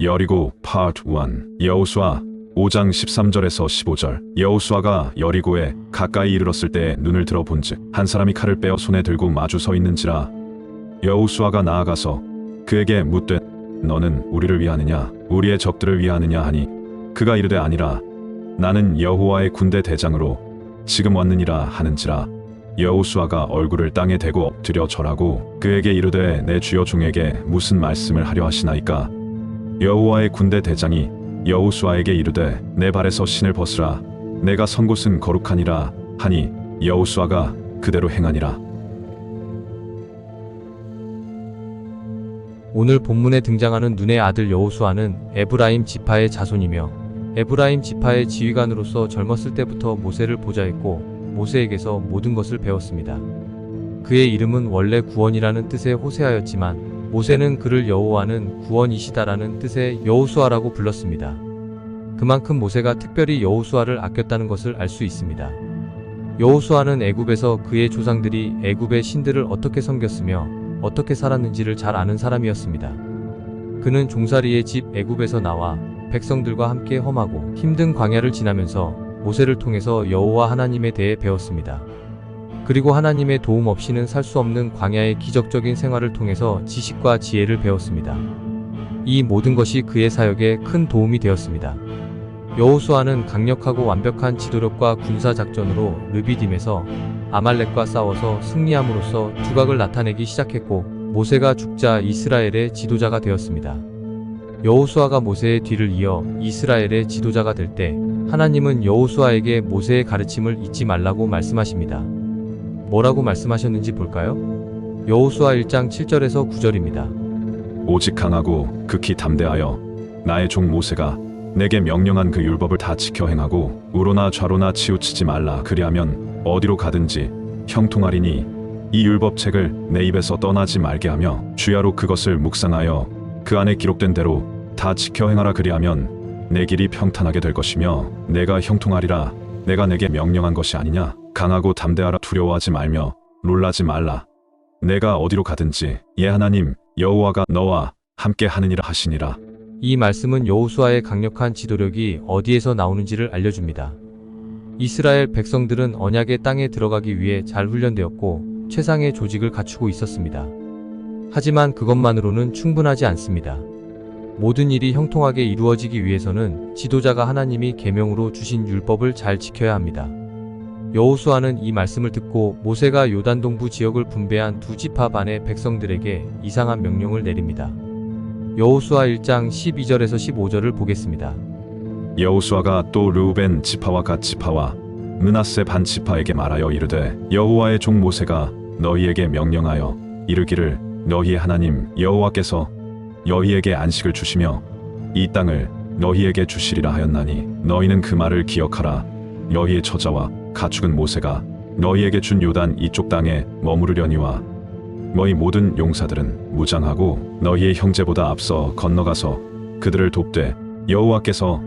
여리고 파트 1 여호수아 5장 13절에서 15절. 여호수아가 여리고에 가까이 이르렀을 때 눈을 들어 본즉 한 사람이 칼을 빼어 손에 들고 마주 서 있는지라. 여호수아가 나아가서 그에게 묻되 너는 우리를 위하느냐 우리의 적들을 위하느냐 하니 그가 이르되 아니라 나는 여호와의 군대 대장으로 지금 왔느니라 하는지라. 여호수아가 얼굴을 땅에 대고 엎드려 절하고 그에게 이르되 내 주여 종에게 무슨 말씀을 하려 하시나이까. 여호와의 군대 대장이 여호수아에게 이르되 내 발에서 신을 벗으라 내가 선 곳은 거룩하니라 하니 여호수아가 그대로 행하니라. 오늘 본문에 등장하는 눈의 아들 여호수아는 에브라임 지파의 자손이며 에브라임 지파의 지휘관으로서 젊었을 때부터 모세를 보좌했고 모세에게서 모든 것을 배웠습니다. 그의 이름은 원래 구원이라는 뜻의 호세아였지만 모세는 그를 여호와는 구원이시다라는 뜻의 여호수아라고 불렀습니다. 그만큼 모세가 특별히 여호수아를 아꼈다는 것을 알 수 있습니다. 여호수아는 애굽에서 그의 조상들이 애굽의 신들을 어떻게 섬겼으며 어떻게 살았는지를 잘 아는 사람이었습니다. 그는 종살이의 집 애굽에서 나와 백성들과 함께 험하고 힘든 광야를 지나면서 모세를 통해서 여호와 하나님에 대해 배웠습니다. 그리고 하나님의 도움 없이는 살 수 없는 광야의 기적적인 생활을 통해서 지식과 지혜를 배웠습니다. 이 모든 것이 그의 사역에 큰 도움이 되었습니다. 여호수아는 강력하고 완벽한 지도력과 군사 작전으로 르비딤에서 아말렉과 싸워서 승리함으로써 두각을 나타내기 시작했고 모세가 죽자 이스라엘의 지도자가 되었습니다. 여호수아가 모세의 뒤를 이어 이스라엘의 지도자가 될 때 하나님은 여호수아에게 모세의 가르침을 잊지 말라고 말씀하십니다. 뭐라고 말씀하셨는지 볼까요? 여호수아 1장 7절에서 9절입니다. 오직 강하고 극히 담대하여 나의 종 모세가 내게 명령한 그 율법을 다 지켜 행하고 우로나 좌로나 치우치지 말라. 그리하면 어디로 가든지 형통하리니 이 율법책을 내 입에서 떠나지 말게 하며 주야로 그것을 묵상하여 그 안에 기록된 대로 다 지켜 행하라. 그리하면 내 길이 평탄하게 될 것이며 내가 형통하리라. 내가 내게 명령한 것이 아니냐. 강하고 담대하라. 두려워하지 말며 놀라지 말라. 내가 어디로 가든지 예 하나님 여호와가 너와 함께 하느니라 하시니라. 이 말씀은 여호수아의 강력한 지도력이 어디에서 나오는지를 알려줍니다. 이스라엘 백성들은 언약의 땅에 들어가기 위해 잘 훈련되었고 최상의 조직을 갖추고 있었습니다. 하지만 그것만으로는 충분하지 않습니다. 모든 일이 형통하게 이루어지기 위해서는 지도자가 하나님이 계명으로 주신 율법을 잘 지켜야 합니다. 여호수아는 이 말씀을 듣고 모세가 요단 동부 지역을 분배한 두 지파 반의 백성들에게 이상한 명령을 내립니다. 여호수아 1장 12절에서 15절을 보겠습니다. 여호수아가 또 르우벤 지파와 갓 지파와 므낫세 반 지파에게 말하여 이르되 여호와의 종 모세가 너희에게 명령하여 이르기를 너희의 하나님 여호와께서 너희에게 안식을 주시며 이 땅을 너희에게 주시리라 하였나니 너희는 그 말을 기억하라. 너희의 처자와 가축은 모세가 너희에게 준 요단 이쪽 땅에 머무르려니와 너희 모든 용사들은 무장하고 너희의 형제보다 앞서 건너가서 그들을 돕되 여호와께서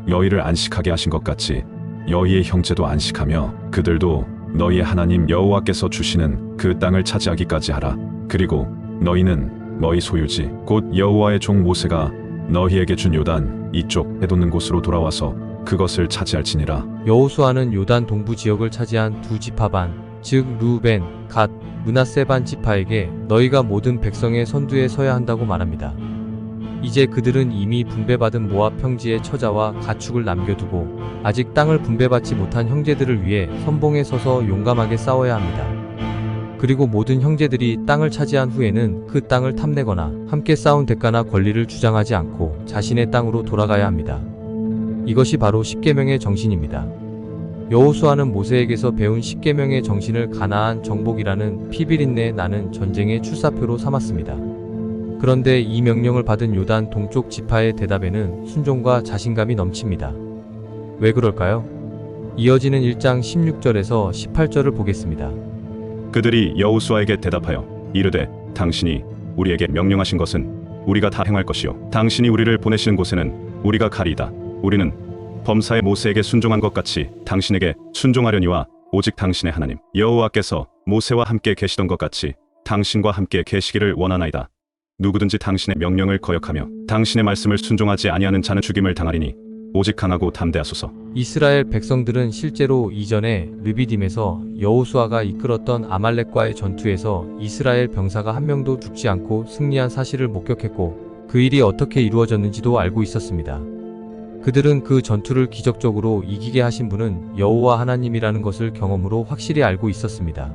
너희를 안식하게 하신 것 같이 너희의 형제도 안식하며 그들도 너희의 하나님 여호와께서 주시는 그 땅을 차지하기까지 하라. 그리고 너희는 너희 소유지 곧 여호와의 종 모세가 너희에게 준 요단 이쪽 해돋는 곳으로 돌아와서 그것을 차지할지니라. 여호수아는 요단 동부 지역을 차지한 두 지파 반, 즉 르우벤, 갓, 므낫세 반 지파에게 너희가 모든 백성의 선두에 서야 한다고 말합니다. 이제 그들은 이미 분배받은 모압 평지의 처자와 가축을 남겨두고 아직 땅을 분배받지 못한 형제들을 위해 선봉에 서서 용감하게 싸워야 합니다. 그리고 모든 형제들이 땅을 차지한 후에는 그 땅을 탐내거나 함께 싸운 대가나 권리를 주장하지 않고 자신의 땅으로 돌아가야 합니다. 이것이 바로 십계명의 정신입니다. 여호수아는 모세에게서 배운 십계명의 정신을 가나안 정복이라는 피비린내 나는 전쟁의 출사표로 삼았습니다. 그런데 이 명령을 받은 요단 동쪽 지파의 대답에는 순종과 자신감이 넘칩니다. 왜 그럴까요? 이어지는 1장 16절에서 18절을 보겠습니다. 그들이 여호수아에게 대답하여 이르되 당신이 우리에게 명령하신 것은 우리가 다 행할 것이요 당신이 우리를 보내시는 곳에는 우리가 가리이다. 우리는 범사의 모세에게 순종한 것 같이 당신에게 순종하려니와 오직 당신의 하나님 여호와께서 모세와 함께 계시던 것 같이 당신과 함께 계시기를 원하나이다. 누구든지 당신의 명령을 거역하며 당신의 말씀을 순종하지 아니하는 자는 죽임을 당하리니 오직 강하고 담대하소서. 이스라엘 백성들은 실제로 이전에 르비딤에서 여호수아가 이끌었던 아말렉과의 전투에서 이스라엘 병사가 한 명도 죽지 않고 승리한 사실을 목격했고 그 일이 어떻게 이루어졌는지도 알고 있었습니다. 그들은 그 전투를 기적적으로 이기게 하신 분은 여호와 하나님이라는 것을 경험으로 확실히 알고 있었습니다.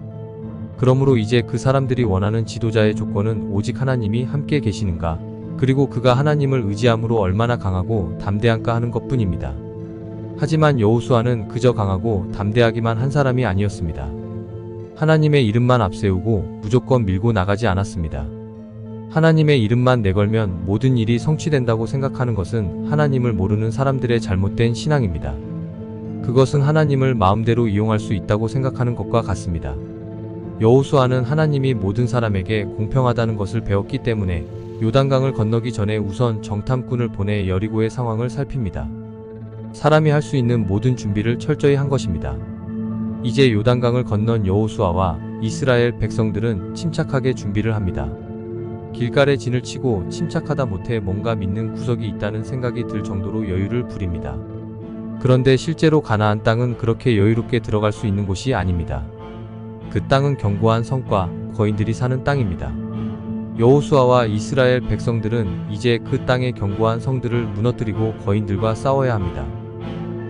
그러므로 이제 그 사람들이 원하는 지도자의 조건은 오직 하나님이 함께 계시는가, 그리고 그가 하나님을 의지함으로 얼마나 강하고 담대한가 하는 것뿐입니다. 하지만 여호수아는 그저 강하고 담대하기만 한 사람이 아니었습니다. 하나님의 이름만 앞세우고 무조건 밀고 나가지 않았습니다. 하나님의 이름만 내걸면 모든 일이 성취된다고 생각하는 것은 하나님을 모르는 사람들의 잘못된 신앙입니다. 그것은 하나님을 마음대로 이용할 수 있다고 생각하는 것과 같습니다. 여호수아는 하나님이 모든 사람에게 공평하다는 것을 배웠기 때문에 요단강을 건너기 전에 우선 정탐꾼을 보내 여리고의 상황을 살핍니다. 사람이 할 수 있는 모든 준비를 철저히 한 것입니다. 이제 요단강을 건넌 여호수아와 이스라엘 백성들은 침착하게 준비를 합니다. 길갈에 진을 치고 침착하다 못해 뭔가 믿는 구석이 있다는 생각이 들 정도로 여유를 부립니다. 그런데 실제로 가나안 땅은 그렇게 여유롭게 들어갈 수 있는 곳이 아닙니다. 그 땅은 견고한 성과 거인들이 사는 땅입니다. 여호수아와 이스라엘 백성들은 이제 그 땅의 견고한 성들을 무너뜨리고 거인들과 싸워야 합니다.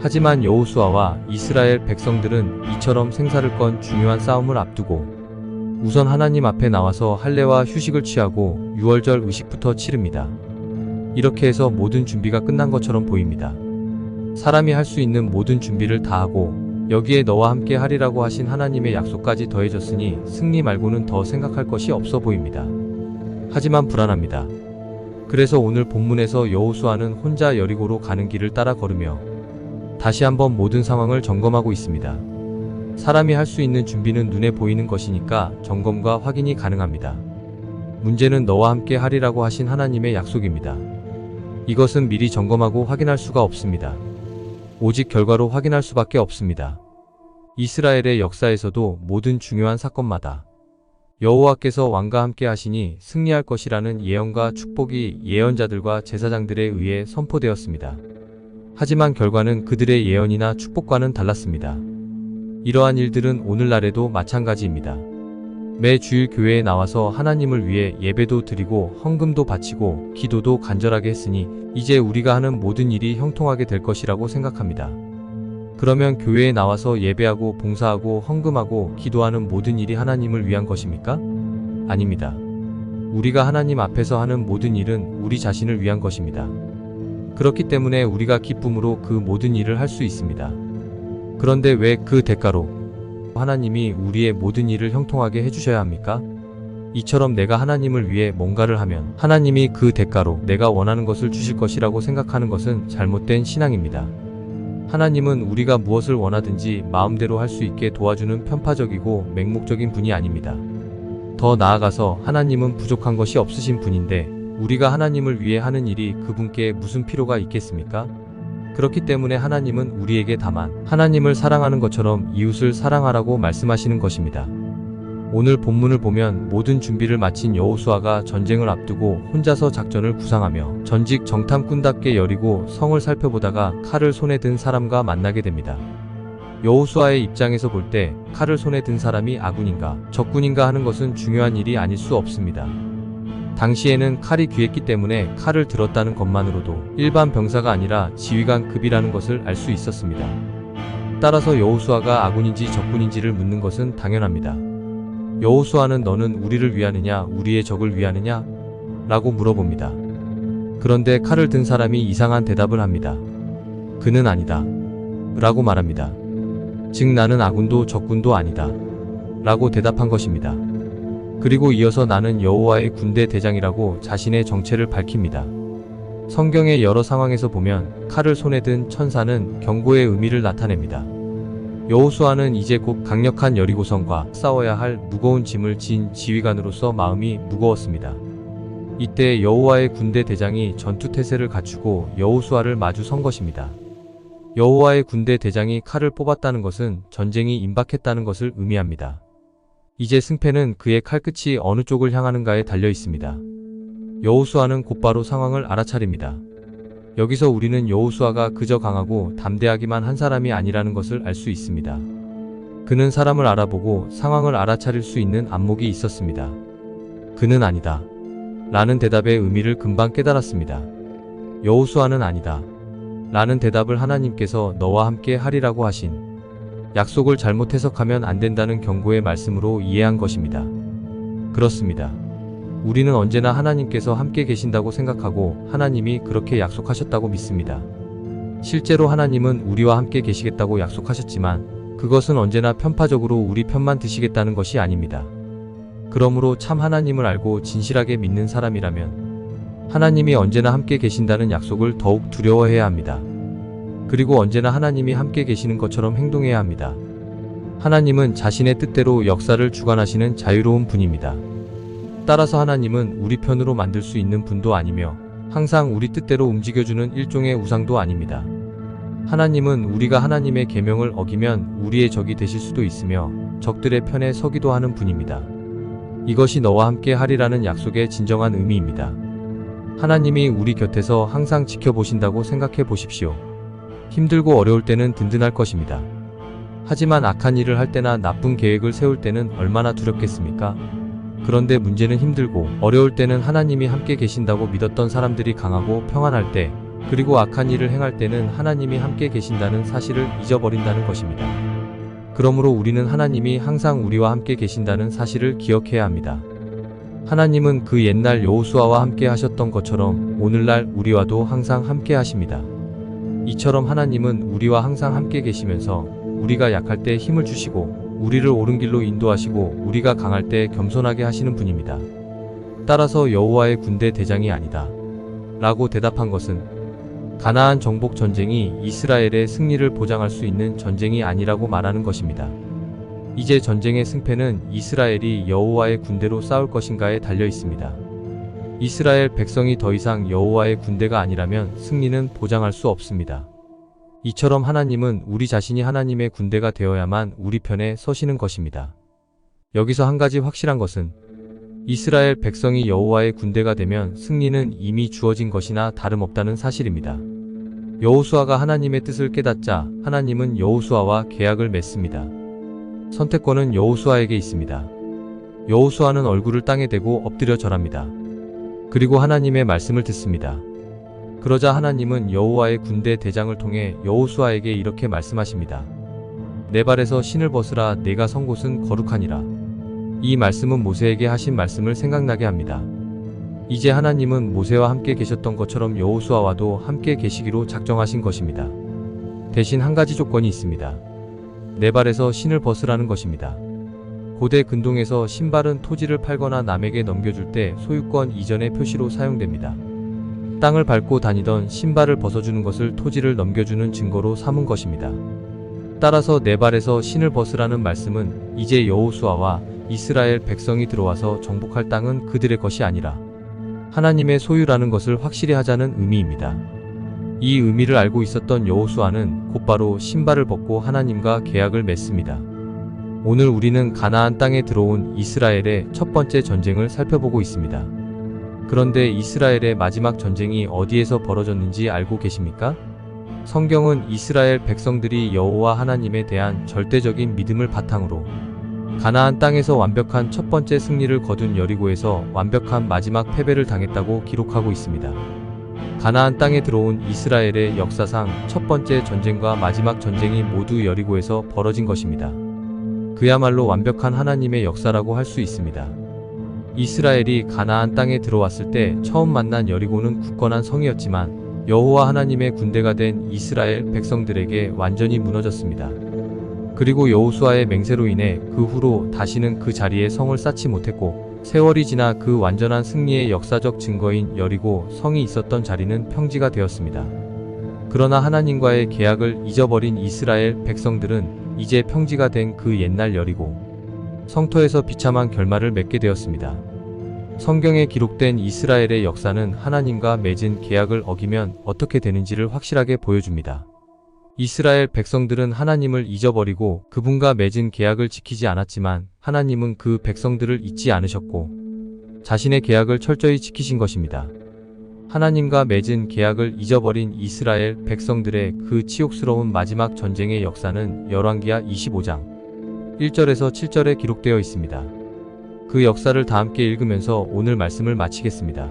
하지만 여호수아와 이스라엘 백성들은 이처럼 생사를 건 중요한 싸움을 앞두고 우선 하나님 앞에 나와서 할례와 휴식을 취하고 유월절 의식부터 치릅니다. 이렇게 해서 모든 준비가 끝난 것처럼 보입니다. 사람이 할 수 있는 모든 준비를 다 하고 여기에 너와 함께 하리라고 하신 하나님의 약속까지 더해졌으니 승리 말고는 더 생각할 것이 없어 보입니다. 하지만 불안합니다. 그래서 오늘 본문에서 여호수아는 혼자 여리고로 가는 길을 따라 걸으며 다시 한번 모든 상황을 점검하고 있습니다. 사람이 할 수 있는 준비는 눈에 보이는 것이니까 점검과 확인이 가능합니다. 문제는 너와 함께 하리라고 하신 하나님의 약속입니다. 이것은 미리 점검하고 확인할 수가 없습니다. 오직 결과로 확인할 수밖에 없습니다. 이스라엘의 역사에서도 모든 중요한 사건마다 여호와께서 왕과 함께 하시니 승리할 것이라는 예언과 축복이 예언자들과 제사장들에 의해 선포되었습니다. 하지만 결과는 그들의 예언이나 축복과는 달랐습니다. 이러한 일들은 오늘날에도 마찬가지입니다. 매 주일 교회에 나와서 하나님을 위해 예배도 드리고 헌금도 바치고 기도도 간절하게 했으니 이제 우리가 하는 모든 일이 형통하게 될 것이라고 생각합니다. 그러면 교회에 나와서 예배하고 봉사하고 헌금하고 기도하는 모든 일이 하나님을 위한 것입니까? 아닙니다. 우리가 하나님 앞에서 하는 모든 일은 우리 자신을 위한 것입니다. 그렇기 때문에 우리가 기쁨으로 그 모든 일을 할 수 있습니다. 그런데 왜 그 대가로 하나님이 우리의 모든 일을 형통하게 해주셔야 합니까? 이처럼 내가 하나님을 위해 뭔가를 하면 하나님이 그 대가로 내가 원하는 것을 주실 것이라고 생각하는 것은 잘못된 신앙입니다. 하나님은 우리가 무엇을 원하든지 마음대로 할 수 있게 도와주는 편파적이고 맹목적인 분이 아닙니다. 더 나아가서 하나님은 부족한 것이 없으신 분인데 우리가 하나님을 위해 하는 일이 그분께 무슨 필요가 있겠습니까? 그렇기 때문에 하나님은 우리에게 다만 하나님을 사랑하는 것처럼 이웃을 사랑하라고 말씀하시는 것입니다. 오늘 본문을 보면 모든 준비를 마친 여호수아가 전쟁을 앞두고 혼자서 작전을 구상하며 전직 정탐꾼답게 여리고 성을 살펴보다가 칼을 손에 든 사람과 만나게 됩니다. 여호수아의 입장에서 볼 때 칼을 손에 든 사람이 아군인가 적군인가 하는 것은 중요한 일이 아닐 수 없습니다. 당시에는 칼이 귀했기 때문에 칼을 들었다는 것만으로도 일반 병사가 아니라 지휘관급이라는 것을 알 수 있었습니다. 따라서 여호수아가 아군인지 적군인지를 묻는 것은 당연합니다. 여호수아는 너는 우리를 위하느냐 우리의 적을 위하느냐? 라고 물어봅니다. 그런데 칼을 든 사람이 이상한 대답을 합니다. 그는 아니다. 라고 말합니다. 즉 나는 아군도 적군도 아니다. 라고 대답한 것입니다. 그리고 이어서 나는 여호와의 군대 대장이라고 자신의 정체를 밝힙니다. 성경의 여러 상황에서 보면 칼을 손에 든 천사는 경고의 의미를 나타냅니다. 여호수아는 이제 곧 강력한 여리고성과 싸워야 할 무거운 짐을 진 지휘관으로서 마음이 무거웠습니다. 이때 여호와의 군대 대장이 전투태세를 갖추고 여호수아를 마주 선 것입니다. 여호와의 군대 대장이 칼을 뽑았다는 것은 전쟁이 임박했다는 것을 의미합니다. 이제 승패는 그의 칼끝이 어느 쪽을 향하는가에 달려 있습니다. 여호수아는 곧바로 상황을 알아차립니다. 여기서 우리는 여호수아가 그저 강하고 담대하기만 한 사람이 아니라는 것을 알 수 있습니다. 그는 사람을 알아보고 상황을 알아차릴 수 있는 안목이 있었습니다. 그는 아니다 라는 대답의 의미를 금방 깨달았습니다. 여호수아는 아니다 라는 대답을 하나님께서 너와 함께 하리라고 하신 약속을 잘못 해석하면 안 된다는 경고의 말씀으로 이해한 것입니다. 그렇습니다. 우리는 언제나 하나님께서 함께 계신다고 생각하고 하나님이 그렇게 약속하셨다고 믿습니다. 실제로 하나님은 우리와 함께 계시겠다고 약속하셨지만 그것은 언제나 편파적으로 우리 편만 드시겠다는 것이 아닙니다. 그러므로 참 하나님을 알고 진실하게 믿는 사람이라면 하나님이 언제나 함께 계신다는 약속을 더욱 두려워해야 합니다. 그리고 언제나 하나님이 함께 계시는 것처럼 행동해야 합니다. 하나님은 자신의 뜻대로 역사를 주관하시는 자유로운 분입니다. 따라서 하나님은 우리 편으로 만들 수 있는 분도 아니며 항상 우리 뜻대로 움직여주는 일종의 우상도 아닙니다. 하나님은 우리가 하나님의 계명을 어기면 우리의 적이 되실 수도 있으며 적들의 편에 서기도 하는 분입니다. 이것이 너와 함께 하리라는 약속의 진정한 의미입니다. 하나님이 우리 곁에서 항상 지켜보신다고 생각해 보십시오. 힘들고 어려울 때는 든든할 것입니다. 하지만 악한 일을 할 때나 나쁜 계획을 세울 때는 얼마나 두렵겠습니까? 그런데 문제는 힘들고 어려울 때는 하나님이 함께 계신다고 믿었던 사람들이 강하고 평안할 때, 그리고 악한 일을 행할 때는 하나님이 함께 계신다는 사실을 잊어버린다는 것입니다. 그러므로 우리는 하나님이 항상 우리와 함께 계신다는 사실을 기억해야 합니다. 하나님은 그 옛날 여호수아와 함께 하셨던 것처럼 오늘날 우리와도 항상 함께 하십니다. 이처럼 하나님은 우리와 항상 함께 계시면서 우리가 약할 때 힘을 주시고 우리를 옳은 길로 인도하시고 우리가 강할 때 겸손하게 하시는 분입니다. 따라서 여호와의 군대 대장이 아니다 라고 대답한 것은 가나안 정복 전쟁이 이스라엘의 승리를 보장할 수 있는 전쟁이 아니라고 말하는 것입니다. 이제 전쟁의 승패는 이스라엘이 여호와의 군대로 싸울 것인가에 달려 있습니다. 이스라엘 백성이 더 이상 여호와의 군대가 아니라면 승리는 보장할 수 없습니다. 이처럼 하나님은 우리 자신이 하나님의 군대가 되어야만 우리 편에 서시는 것입니다. 여기서 한 가지 확실한 것은 이스라엘 백성이 여호와의 군대가 되면 승리는 이미 주어진 것이나 다름없다는 사실입니다. 여호수아가 하나님의 뜻을 깨닫자 하나님은 여호수아와 계약을 맺습니다. 선택권은 여호수아에게 있습니다. 여호수아는 얼굴을 땅에 대고 엎드려 절합니다. 그리고 하나님의 말씀을 듣습니다. 그러자 하나님은 여호와의 군대 대장을 통해 여호수아에게 이렇게 말씀하십니다. 내 발에서 신을 벗으라. 내가 선 곳은 거룩하니라. 이 말씀은 모세에게 하신 말씀을 생각나게 합니다. 이제 하나님은 모세와 함께 계셨던 것처럼 여호수아와도 함께 계시기로 작정하신 것입니다. 대신 한 가지 조건이 있습니다. 내 발에서 신을 벗으라는 것입니다. 고대 근동에서 신발은 토지를 팔거나 남에게 넘겨줄 때 소유권 이전의 표시로 사용됩니다. 땅을 밟고 다니던 신발을 벗어주는 것을 토지를 넘겨주는 증거로 삼은 것입니다. 따라서 내 발에서 신을 벗으라는 말씀은 이제 여호수아와 이스라엘 백성이 들어와서 정복할 땅은 그들의 것이 아니라 하나님의 소유라는 것을 확실히 하자는 의미입니다. 이 의미를 알고 있었던 여호수아는 곧바로 신발을 벗고 하나님과 계약을 맺습니다. 오늘 우리는 가나안 땅에 들어온 이스라엘의 첫 번째 전쟁을 살펴보고 있습니다. 그런데 이스라엘의 마지막 전쟁이 어디에서 벌어졌는지 알고 계십니까? 성경은 이스라엘 백성들이 여호와 하나님에 대한 절대적인 믿음을 바탕으로 가나안 땅에서 완벽한 첫 번째 승리를 거둔 여리고에서 완벽한 마지막 패배를 당했다고 기록하고 있습니다. 가나안 땅에 들어온 이스라엘의 역사상 첫 번째 전쟁과 마지막 전쟁이 모두 여리고에서 벌어진 것입니다. 그야말로 완벽한 하나님의 역사라고 할 수 있습니다. 이스라엘이 가나안 땅에 들어왔을 때 처음 만난 여리고는 굳건한 성이었지만 여호와 하나님의 군대가 된 이스라엘 백성들에게 완전히 무너졌습니다. 그리고 여호수아의 맹세로 인해 그 후로 다시는 그 자리에 성을 쌓지 못했고 세월이 지나 그 완전한 승리의 역사적 증거인 여리고 성이 있었던 자리는 평지가 되었습니다. 그러나 하나님과의 계약을 잊어버린 이스라엘 백성들은 이제 평지가 된 그 옛날 여리고 성터에서 비참한 결말을 맺게 되었습니다. 성경에 기록된 이스라엘의 역사는 하나님과 맺은 계약을 어기면 어떻게 되는지를 확실하게 보여줍니다. 이스라엘 백성들은 하나님을 잊어버리고 그분과 맺은 계약을 지키지 않았지만 하나님은 그 백성들을 잊지 않으셨고 자신의 계약을 철저히 지키신 것입니다. 하나님과 맺은 계약을 잊어버린 이스라엘 백성들의 그 치욕스러운 마지막 전쟁의 역사는 열왕기하 25장 1절에서 7절에 기록되어 있습니다. 그 역사를 다 함께 읽으면서 오늘 말씀을 마치겠습니다.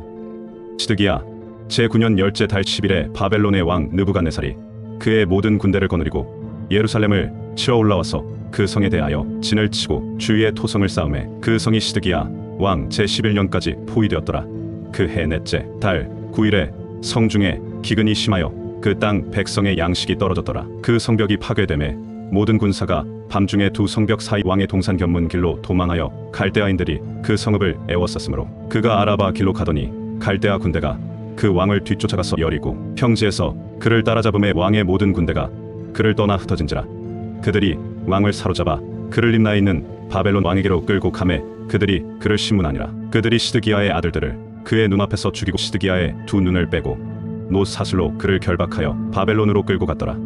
시드기야 제9년 열째 달 10일에 바벨론의 왕 느부갓네살이 그의 모든 군대를 거느리고 예루살렘을 치러 올라와서 그 성에 대하여 진을 치고 주위에 토성을 쌓음에 그 성이 시드기야 왕 제11년까지 포위되었더라. 그 해 넷째 달 9일에 성중에 기근이 심하여 그 땅 백성의 양식이 떨어졌더라. 그 성벽이 파괴되매 모든 군사가 밤중에 두 성벽 사이 왕의 동산 견문 길로 도망하여 갈대아인들이 그 성읍을 에워쌌으므로 그가 아라바 길로 가더니 갈대아 군대가 그 왕을 뒤쫓아가서 여리고 평지에서 그를 따라잡음에 왕의 모든 군대가 그를 떠나 흩어진지라. 그들이 왕을 사로잡아 그를 림나에 있는 바벨론 왕에게로 끌고 가매 그들이 그를 심문하니라. 그들이 시드기야의 아들들을 그의 눈앞에서 죽이고 시드기야의 두 눈을 빼고 노 사슬로 그를 결박하여 바벨론으로 끌고 갔더라.